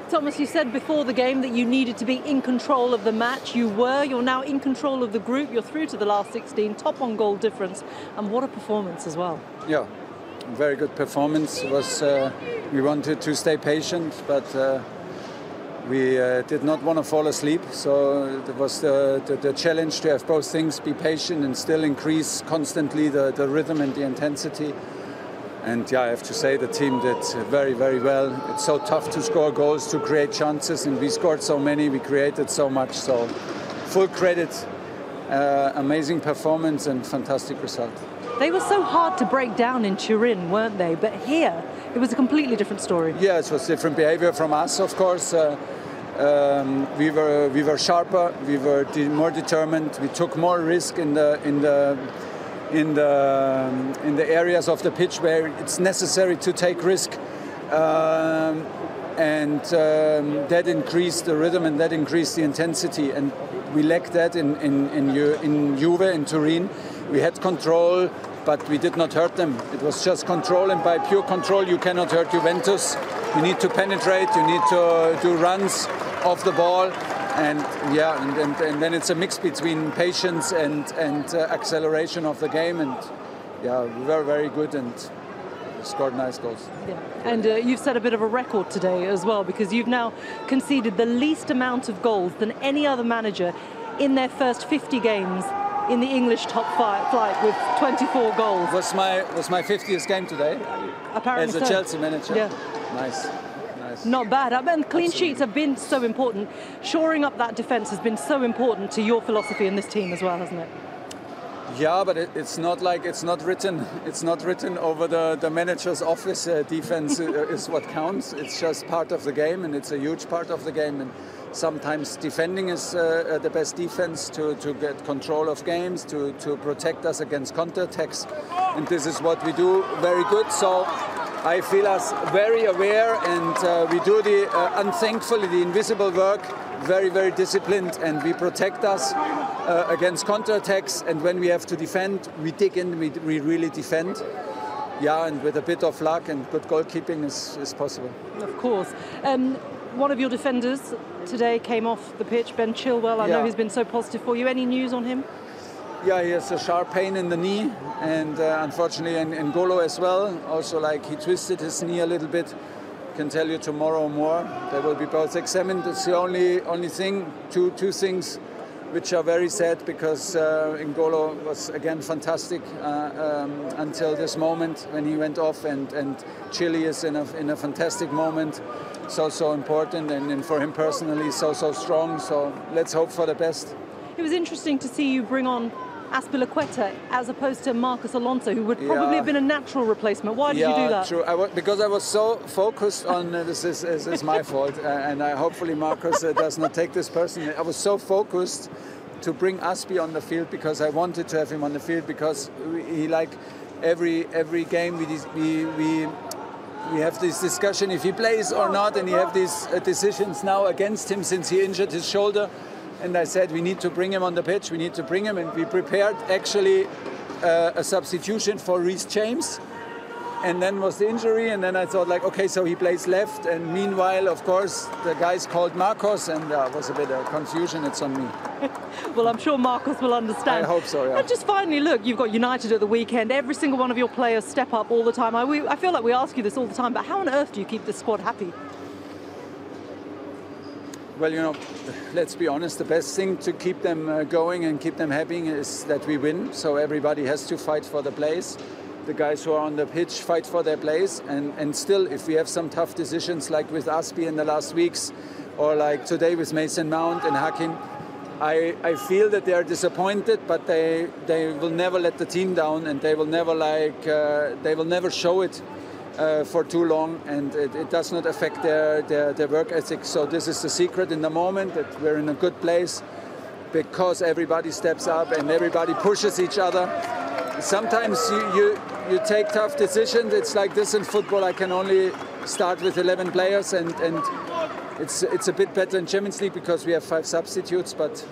Thomas, you said before the game that you needed to be in control of the match. You were. You're now in control of the group. You're through to the last 16, top on goal difference. And what a performance as well. Yeah, very good performance. It was, we wanted to stay patient, but we did not want to fall asleep. So it was the challenge to have both things, be patient and still increase constantly the rhythm and the intensity. And yeah, I have to say the team did very, very well. It's so tough to score goals, to create chances, and we scored so many, we created so much. So full credit, amazing performance and fantastic result. They were so hard to break down in Turin, weren't they? But here, it was a completely different story. Yeah, it was different behavior from us, of course. We were sharper, we were more determined, we took more risk in the areas of the pitch where it's necessary to take risk, and that increased the rhythm and that increased the intensity, and we lacked that in Juve, in Turin. We had control, but we did not hurt them. It was just control, and by pure control you cannot hurt Juventus. You need to penetrate, you need to do runs off the ball. And yeah, and then it's a mix between patience and acceleration of the game. And yeah, we were very good and scored nice goals. Yeah. And you've set a bit of a record today as well, because you've now conceded the least amount of goals than any other manager in their first 50 games in the English top flight with 24 goals. Was my 50th game today? Apparently as a so. Chelsea manager. Yeah. Nice. Not bad. I mean, clean sheets have been so important. Shoring up that defence has been so important to your philosophy in this team as well, hasn't it? Yeah, but it's not like it's not written over the manager's office. Defense is what counts. It's just part of the game, and it's a huge part of the game. And sometimes defending is the best defense to get control of games, to protect us against counterattacks. And this is what we do very good. So I feel us very aware, and we do the unthankfully the invisible work very, very disciplined, and we protect us against counterattacks. And when we have to defend, we dig in, we really defend. Yeah, and with a bit of luck and good goalkeeping is possible. Of course. One of your defenders today came off the pitch, Ben Chilwell. I know he's been so positive for you. Any news on him? Yeah, he has a sharp pain in the knee, and unfortunately in Golo as well. Also, like, he twisted his knee a little bit. Can tell you tomorrow more. They will be both examined. It's the only thing. Two things which are very sad, because N'Golo was again fantastic until this moment when he went off, and Chile is in a fantastic moment. So important, and for him personally so strong. So let's hope for the best. It was interesting to see you bring on Azpilicueta as opposed to Marcos Alonso, who would probably have been a natural replacement. Why did you do that? True. Because I was so focused on this is my fault, and hopefully Marcos does not take this personally. I was so focused to bring Aspi on the field because I wanted to have him on the field, because he, like every game we have this discussion if he plays or not, and we have these decisions now against him since he injured his shoulder. And I said, we need to bring him on the pitch, we need to bring him, and we prepared actually a substitution for Reece James. And then was the injury, and then I thought, like, okay, so he plays left, and meanwhile, of course, the guys called Marcos, and it was a bit of confusion. It's on me. Well, I'm sure Marcos will understand. I hope so, yeah. And just finally, look, you've got United at the weekend. Every single one of your players step up all the time. I feel like we ask you this all the time, but how on earth do you keep this squad happy? Well, let's be honest, the best thing to keep them going and keep them happy is that we win. So everybody has to fight for the place. The guys who are on the pitch fight for their place. And still, if we have some tough decisions like with Aspi in the last weeks, or like today with Mason Mount and Hakim, I feel that they are disappointed, but they will never let the team down, and they will never show it for too long, and it does not affect their work ethic. So this is the secret in the moment, that we're in a good place because everybody steps up and everybody pushes each other. Sometimes you take tough decisions. It's like this in football. I can only start with 11 players, and it's a bit better in Champions League because we have 5 substitutes, but